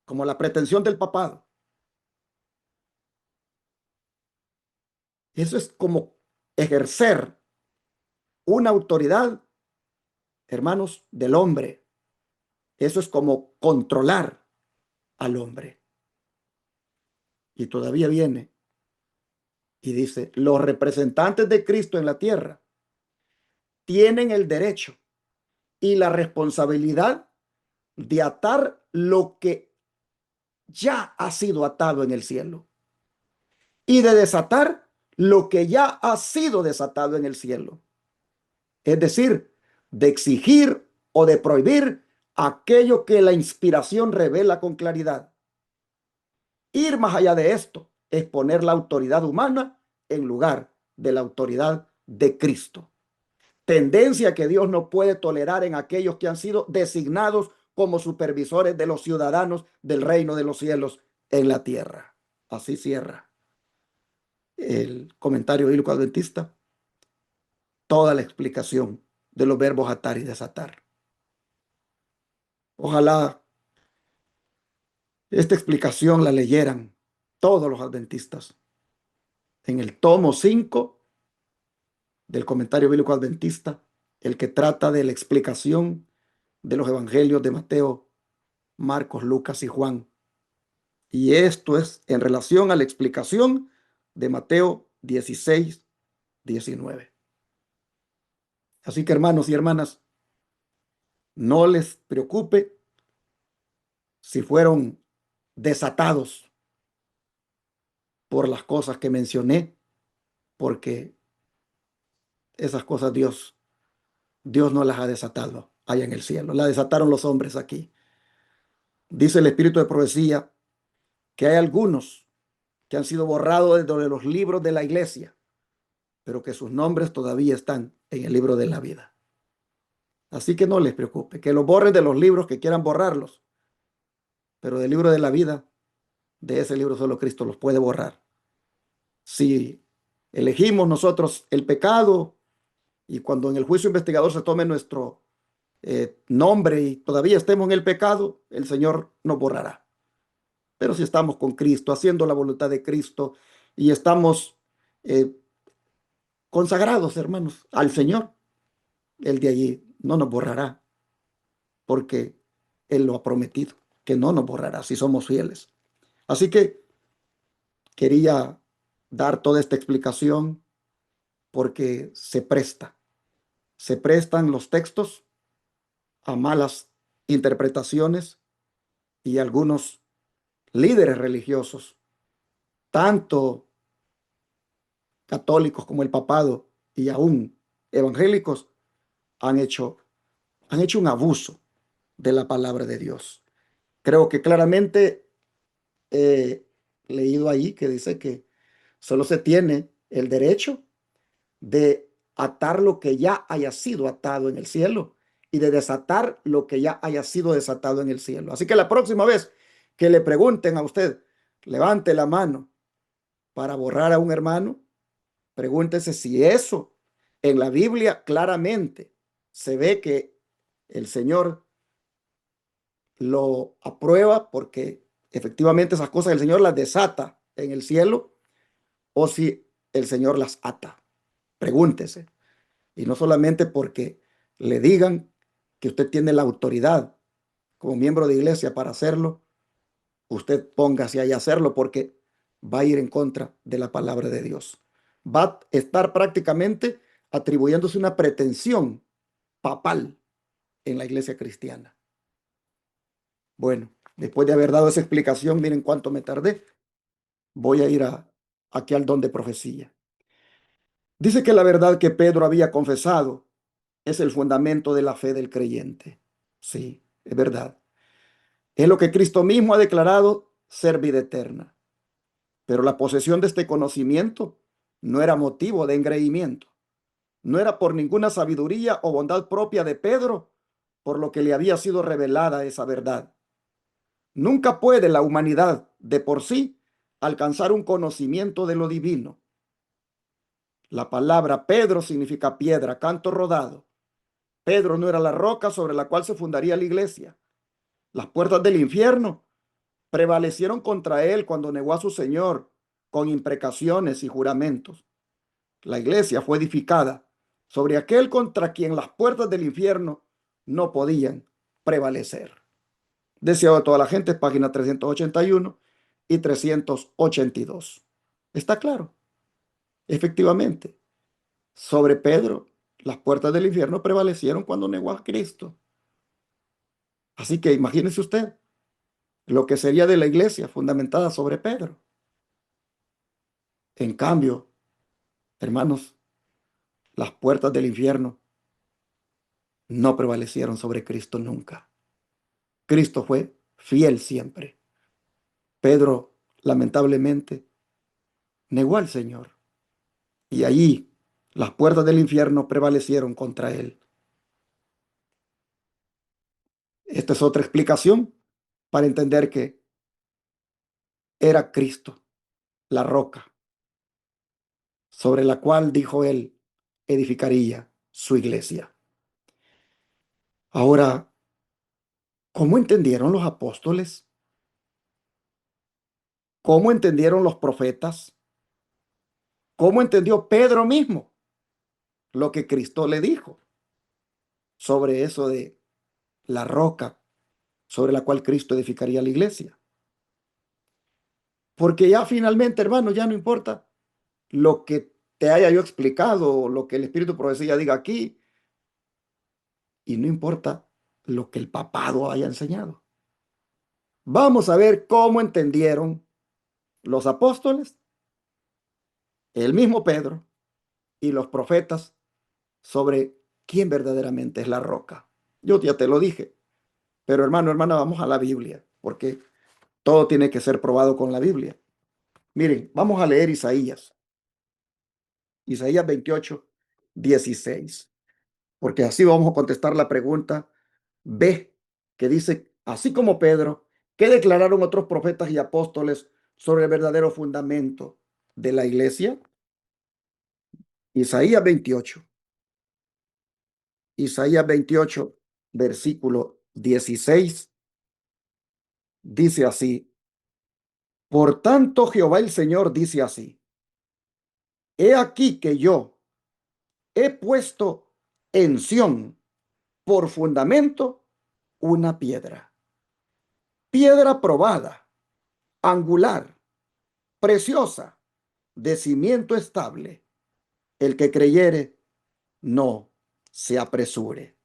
como la pretensión del papado. Eso es como ejercer una autoridad, hermanos, del hombre. Eso es como controlar al hombre. Y todavía viene y dice, los representantes de Cristo en la tierra tienen el derecho y la responsabilidad de atar lo que ya ha sido atado en el cielo y de desatar lo que ya ha sido desatado en el cielo. Es decir, de exigir o de prohibir aquello que la inspiración revela con claridad. Ir más allá de esto es poner la autoridad humana en lugar de la autoridad de Cristo. Tendencia que Dios no puede tolerar en aquellos que han sido designados como supervisores de los ciudadanos del reino de los cielos en la tierra. Así cierra el comentario bíblico adventista, toda la explicación de los verbos atar y desatar. Ojalá esta explicación la leyeran todos los adventistas en el tomo 5 del comentario bíblico adventista, el que trata de la explicación de los evangelios de Mateo, Marcos, Lucas y Juan. Y esto es en relación a la explicación de Mateo 16, 19. Así que hermanos y hermanas, no les preocupe si fueron desatados por las cosas que mencioné, porque esas cosas Dios no las ha desatado allá en el cielo, las desataron los hombres aquí. Dice el Espíritu de Profecía que hay algunos que han sido borrados de los libros de la iglesia, pero que sus nombres todavía están en el libro de la vida. Así que no les preocupe, que los borren de los libros que quieran borrarlos, pero del libro de la vida, de ese libro solo Cristo los puede borrar. Si elegimos nosotros el pecado y cuando en el juicio investigador se tome nuestro nombre y todavía estemos en el pecado, el Señor nos borrará. Pero si estamos con Cristo, haciendo la voluntad de Cristo y estamos eh, consagrados, hermanos, al Señor, Él de allí no nos borrará, porque Él lo ha prometido, que no nos borrará si somos fieles. Así que quería dar toda esta explicación porque se prestan los textos a malas interpretaciones y algunos líderes religiosos, tanto católicos como el papado y aún evangélicos, han hecho, han hecho un abuso de la palabra de Dios. Creo que claramente he leído ahí que dice que solo se tiene el derecho de atar lo que ya haya sido atado en el cielo y de desatar lo que ya haya sido desatado en el cielo. Así que la próxima vez que le pregunten a usted, levante la mano para borrar a un hermano, pregúntese si eso en la Biblia claramente se ve que el Señor lo aprueba porque efectivamente esas cosas el Señor las desata en el cielo o si el Señor las ata. Pregúntese. Y no solamente porque le digan que usted tiene la autoridad como miembro de iglesia para hacerlo, usted póngase ahí a hacerlo porque va a ir en contra de la palabra de Dios. Va a estar prácticamente atribuyéndose una pretensión papal en la iglesia cristiana. Bueno, después de haber dado esa explicación, miren cuánto me tardé. Voy a ir aquí al don de profecía. Dice que la verdad que Pedro había confesado es el fundamento de la fe del creyente. Sí, es verdad. Es lo que Cristo mismo ha declarado ser vida eterna. Pero la posesión de este conocimiento no era motivo de engreimiento. No era por ninguna sabiduría o bondad propia de Pedro, por lo que le había sido revelada esa verdad. Nunca puede la humanidad de por sí alcanzar un conocimiento de lo divino. La palabra Pedro significa piedra, canto rodado. Pedro no era la roca sobre la cual se fundaría la iglesia. Las puertas del infierno prevalecieron contra él cuando negó a su Señor con imprecaciones y juramentos. La iglesia fue edificada sobre aquel contra quien las puertas del infierno no podían prevalecer. Deseado de toda la gente, página 381 y 382. ¿Está claro? Efectivamente, sobre Pedro, las puertas del infierno prevalecieron cuando negó a Cristo. Así que imagínese usted lo que sería de la iglesia fundamentada sobre Pedro. En cambio, hermanos, las puertas del infierno no prevalecieron sobre Cristo nunca. Cristo fue fiel siempre. Pedro, lamentablemente, negó al Señor y allí las puertas del infierno prevalecieron contra él. Esta es otra explicación para entender que era Cristo, la roca, sobre la cual, dijo él, edificaría su iglesia. Ahora, ¿cómo entendieron los apóstoles? ¿Cómo entendieron los profetas? ¿Cómo entendió Pedro mismo lo que Cristo le dijo sobre eso de la roca sobre la cual Cristo edificaría la iglesia? Porque ya finalmente, hermano, ya no importa lo que te haya yo explicado o lo que el Espíritu de Profecía diga aquí, y no importa lo que el papado haya enseñado. Vamos a ver cómo entendieron los apóstoles, el mismo Pedro y los profetas sobre quién verdaderamente es la roca. Yo ya te lo dije, pero hermano, hermana, vamos a la Biblia, porque todo tiene que ser probado con la Biblia. Miren, vamos a leer Isaías 28, 16, porque así vamos a contestar la pregunta B, que dice, así como Pedro, ¿qué declararon otros profetas y apóstoles sobre el verdadero fundamento de la iglesia? Isaías 28, Isaías 28, versículo 16, dice así, por tanto Jehová el Señor dice así, he aquí que yo he puesto en Sión por fundamento una piedra, piedra probada, angular, preciosa, de cimiento estable. El que creyere, no se apresure.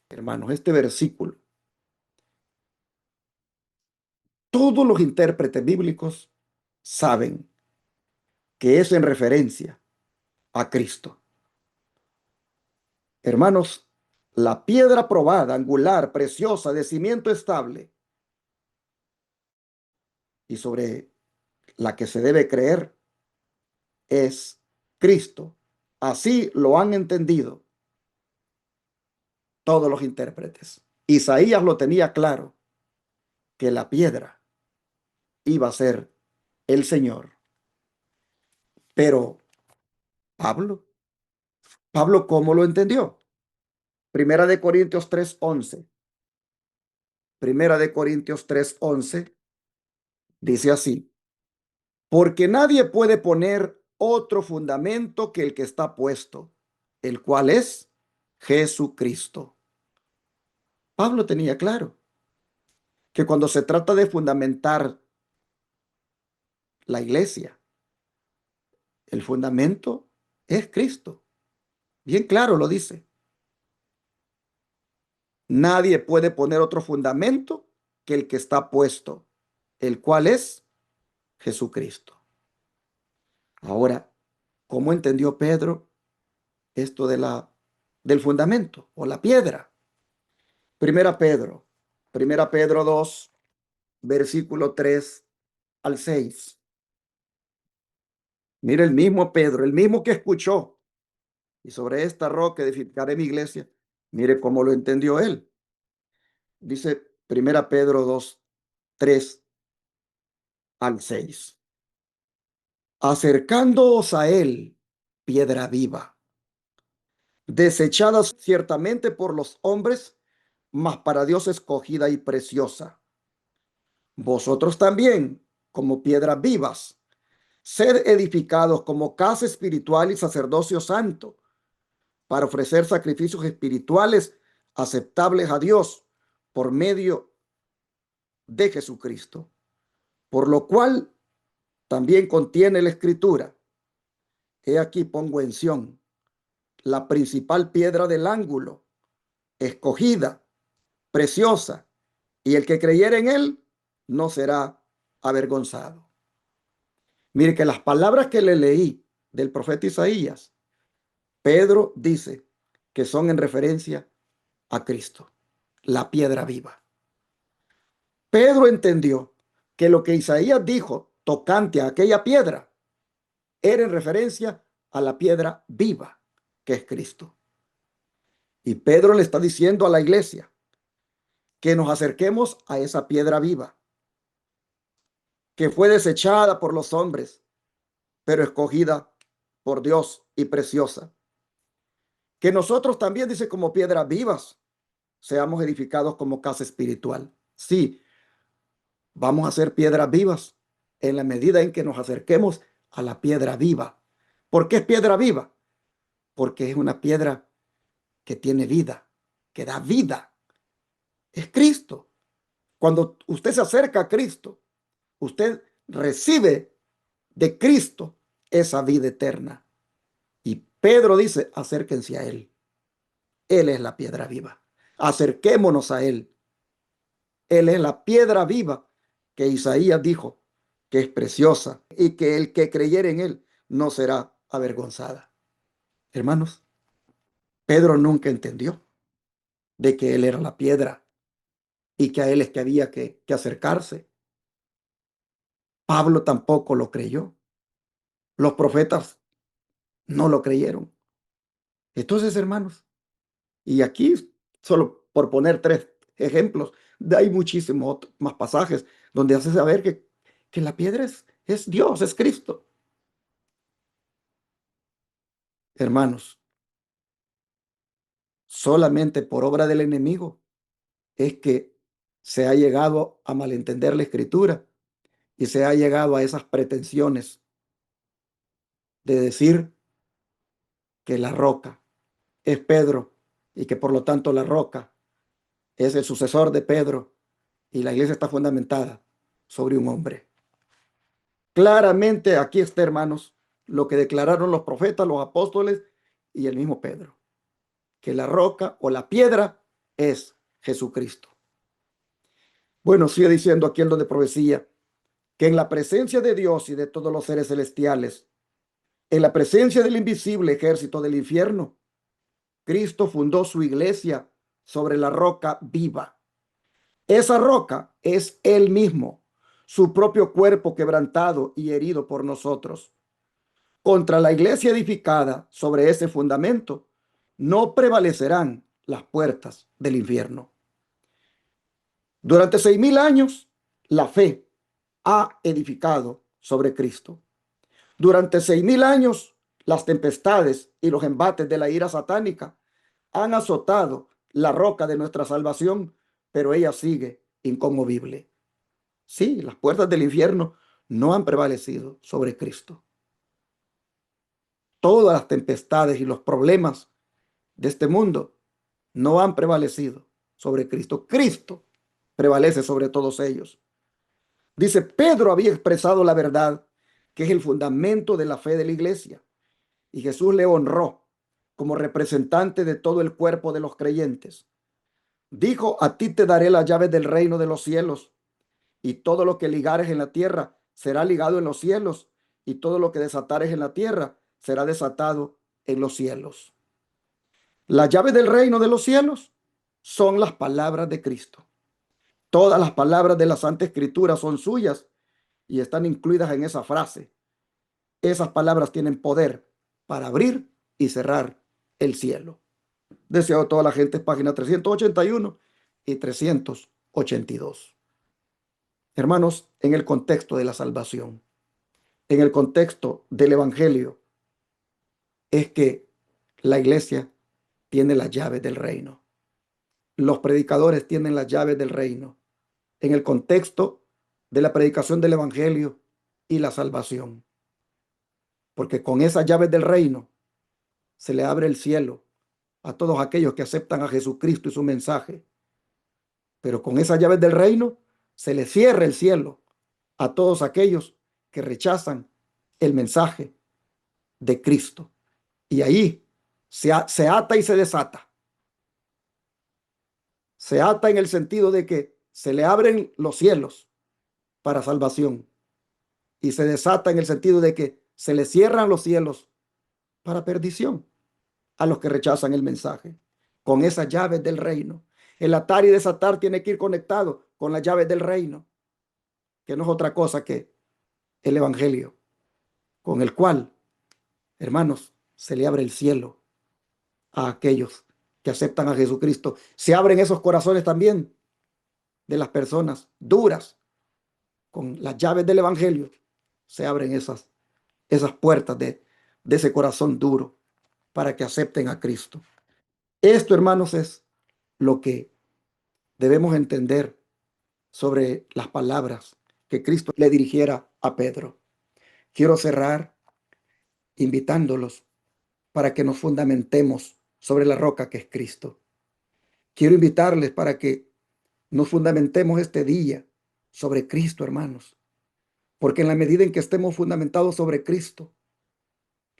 Hermanos, este versículo, todos los intérpretes bíblicos saben que es en referencia a Cristo. Hermanos, la piedra probada, angular, preciosa, de cimiento estable y sobre la que se debe creer es Cristo. Así lo han entendido todos los intérpretes. Isaías lo tenía claro, que la piedra iba a ser el Señor. Pero Pablo, Pablo, ¿cómo lo entendió? Primera de Corintios 3:11. Primera de Corintios 3:11 dice así, porque nadie puede poner otro fundamento que el que está puesto, el cual es Jesucristo. Pablo tenía claro que cuando se trata de fundamentar la iglesia, el fundamento es Cristo. Bien claro lo dice. Nadie puede poner otro fundamento que el que está puesto, el cual es Jesucristo. Ahora, ¿Cómo entendió Pedro esto del fundamento o la piedra? Primera Pedro, Primera Pedro 2, versículo 3 al 6. Mire, el mismo Pedro, el mismo que escuchó, y sobre esta roca edificaré mi iglesia. Mire cómo lo entendió él. Dice Primera Pedro 2, 3 al 6. Acercándoos a él, piedra viva, desechada ciertamente por los hombres, mas para Dios escogida y preciosa. Vosotros también, como piedras vivas, sed edificados como casa espiritual y sacerdocio santo, para ofrecer sacrificios espirituales aceptables a Dios por medio de Jesucristo. Por lo cual también contiene la Escritura: he aquí pongo en Sión la principal piedra del ángulo, escogida, preciosa, y el que creyere en él no será avergonzado. Mire que las palabras que le leí del profeta Isaías, Pedro dice que son en referencia a Cristo, la piedra viva. Pedro entendió que lo que Isaías dijo tocante a aquella piedra era en referencia a la piedra viva, que es Cristo. Y Pedro le está diciendo a la iglesia que nos acerquemos a esa piedra viva, que fue desechada por los hombres, pero escogida por Dios y preciosa. Que nosotros también, dice, como piedras vivas, seamos edificados como casa espiritual. Sí, vamos a ser piedras vivas en la medida en que nos acerquemos a la piedra viva. ¿Por qué es piedra viva? Porque es una piedra que tiene vida, que da vida. Es Cristo. Cuando usted se acerca a Cristo, usted recibe de Cristo esa vida eterna. Y Pedro dice, acérquense a Él. Él es la piedra viva. Acerquémonos a Él. Él es la piedra viva que Isaías dijo que es preciosa y que el que creyere en Él no será avergonzada. Hermanos, Pedro nunca entendió de que Él era la piedra y que a Él es que había que acercarse. Pablo tampoco lo creyó. Los profetas no lo creyeron. Entonces, hermanos, y aquí solo por poner tres ejemplos, hay muchísimos más pasajes donde hace saber que la piedra es Dios, es Cristo. Hermanos, solamente por obra del enemigo es que se ha llegado a malentender la escritura y se ha llegado a esas pretensiones de decir que la roca es Pedro y que por lo tanto la roca es el sucesor de Pedro y la iglesia está fundamentada sobre un hombre. Claramente aquí está, hermanos, lo que declararon los profetas, los apóstoles y el mismo Pedro, que la roca o la piedra es Jesucristo. Bueno, sigue diciendo aquí en lo de profecía, que en la presencia de Dios y de todos los seres celestiales, en la presencia del invisible ejército del infierno, Cristo fundó su iglesia sobre la roca viva. Esa roca es Él mismo, su propio cuerpo quebrantado y herido por nosotros. Contra la iglesia edificada sobre ese fundamento, no prevalecerán las puertas del infierno. Durante 6.000 años, la fe ha edificado sobre Cristo. Durante 6.000 años, las tempestades y los embates de la ira satánica han azotado la roca de nuestra salvación, pero ella sigue inconmovible. Sí, las puertas del infierno no han prevalecido sobre Cristo. Todas las tempestades y los problemas de este mundo no han prevalecido sobre Cristo. Cristo prevalece sobre todos ellos. Dice, Pedro había expresado la verdad, que es el fundamento de la fe de la iglesia, y Jesús le honró como representante de todo el cuerpo de los creyentes. Dijo, a ti te daré las llaves del reino de los cielos, y todo lo que ligares en la tierra será ligado en los cielos, y todo lo que desatares en la tierra será desatado en los cielos. Las llaves del reino de los cielos son las palabras de Cristo. Todas las palabras de la Santa Escritura son suyas y están incluidas en esa frase. Esas palabras tienen poder para abrir y cerrar el cielo. Deseado a toda la gente, página 381 y 382. Hermanos, en el contexto de la salvación, en el contexto del evangelio, es que la iglesia tiene las llaves del reino. Los predicadores tienen las llaves del reino. En el contexto de la predicación del evangelio y la salvación. Porque con esas llaves del reino se le abre el cielo a todos aquellos que aceptan a Jesucristo y su mensaje. Pero con esas llaves del reino se le cierra el cielo a todos aquellos que rechazan el mensaje de Cristo. Y ahí se ata y se desata. Se ata en el sentido de que se le abren los cielos para salvación. Y se desata en el sentido de que se le cierran los cielos para perdición a los que rechazan el mensaje. Con esas llaves del reino. El atar y desatar tiene que ir conectado con las llaves del reino, que no es otra cosa que el evangelio, con el cual, hermanos, se le abre el cielo a aquellos que aceptan a Jesucristo. Se abren esos corazones también de las personas duras. Con las llaves del evangelio se abren esas puertas de ese corazón duro para que acepten a Cristo. Esto, hermanos, es lo que debemos entender sobre las palabras que Cristo le dirigiera a Pedro. Quiero cerrar invitándolos para que nos fundamentemos sobre la roca que es Cristo. Quiero invitarles para que nos fundamentemos este día sobre Cristo, hermanos, porque en la medida en que estemos fundamentados sobre Cristo,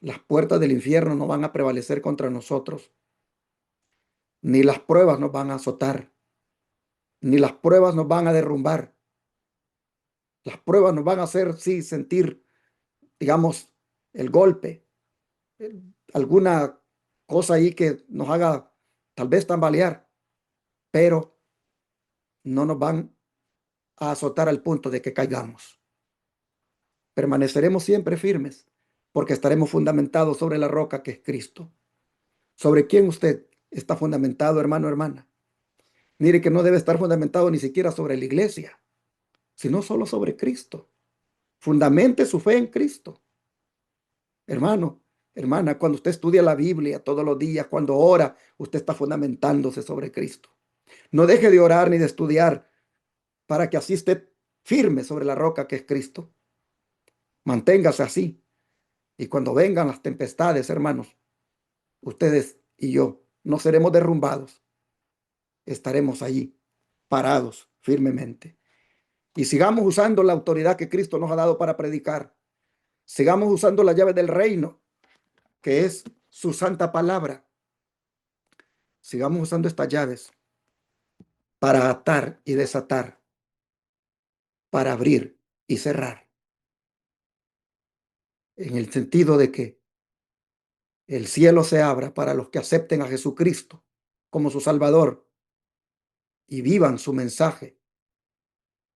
las puertas del infierno no van a prevalecer contra nosotros, ni las pruebas nos van a azotar, ni las pruebas nos van a derrumbar. Las pruebas nos van a hacer, sí, sentir, digamos, el golpe, alguna cosa ahí que nos haga tal vez tambalear, pero no nos van a azotar al punto de que caigamos. Permaneceremos siempre firmes porque estaremos fundamentados sobre la roca que es Cristo. ¿Sobre quién usted está fundamentado, hermano, hermana? Mire que no debe estar fundamentado ni siquiera sobre la iglesia, sino solo sobre Cristo. Fundamente su fe en Cristo. Hermano, hermana, cuando usted estudia la Biblia todos los días, cuando ora, usted está fundamentándose sobre Cristo. No deje de orar ni de estudiar para que así esté firme sobre la roca que es Cristo. Manténgase así. Y cuando vengan las tempestades, hermanos, ustedes y yo no seremos derrumbados. Estaremos allí, parados firmemente. Y sigamos usando la autoridad que Cristo nos ha dado para predicar. Sigamos usando la llave del reino, que es su santa palabra. Sigamos usando estas llaves para atar y desatar, para abrir y cerrar. En el sentido de que el cielo se abra para los que acepten a Jesucristo como su Salvador y vivan su mensaje,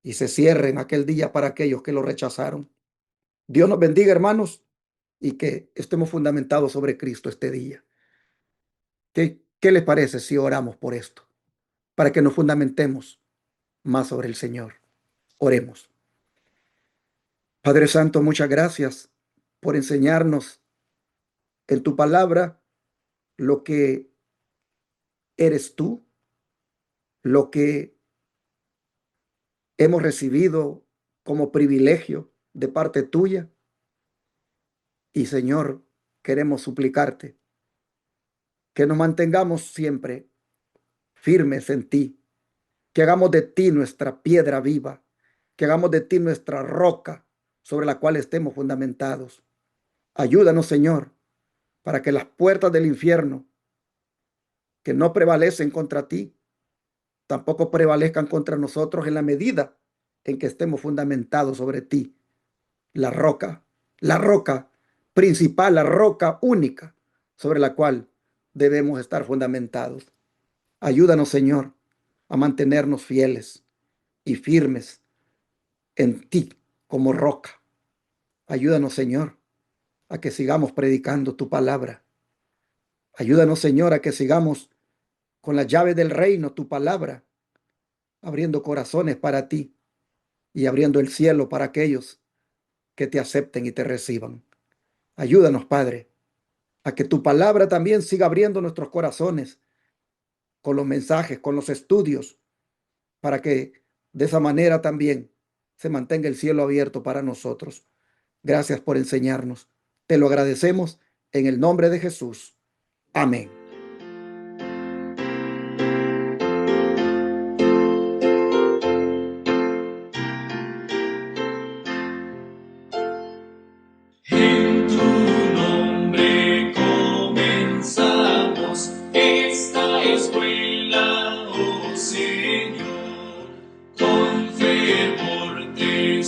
y se cierren aquel día para aquellos que lo rechazaron. Dios nos bendiga, hermanos, y que estemos fundamentados sobre Cristo este día. ¿Qué les parece si oramos por esto? Para que nos fundamentemos más sobre el Señor. Oremos. Padre Santo, muchas gracias por enseñarnos en tu palabra lo que eres tú, lo que hemos recibido como privilegio de parte tuya. Y Señor, queremos suplicarte que nos mantengamos siempre firmes en ti, que hagamos de ti nuestra piedra viva, que hagamos de ti nuestra roca sobre la cual estemos fundamentados. Ayúdanos, Señor, para que las puertas del infierno que no prevalecen contra ti, tampoco prevalezcan contra nosotros en la medida en que estemos fundamentados sobre ti, la roca principal, la roca única sobre la cual debemos estar fundamentados. Ayúdanos, Señor, a mantenernos fieles y firmes en ti como roca. Ayúdanos, Señor, a que sigamos predicando tu palabra. Ayúdanos, Señor, a que sigamos con la llave del reino, tu palabra, abriendo corazones para ti y abriendo el cielo para aquellos que te acepten y te reciban. Ayúdanos, Padre, a que tu palabra también siga abriendo nuestros corazones con los mensajes, con los estudios, para que de esa manera también se mantenga el cielo abierto para nosotros. Gracias por enseñarnos. Te lo agradecemos en el nombre de Jesús. Amén. En tu nombre comenzamos esta escuela, oh Señor, con fervor te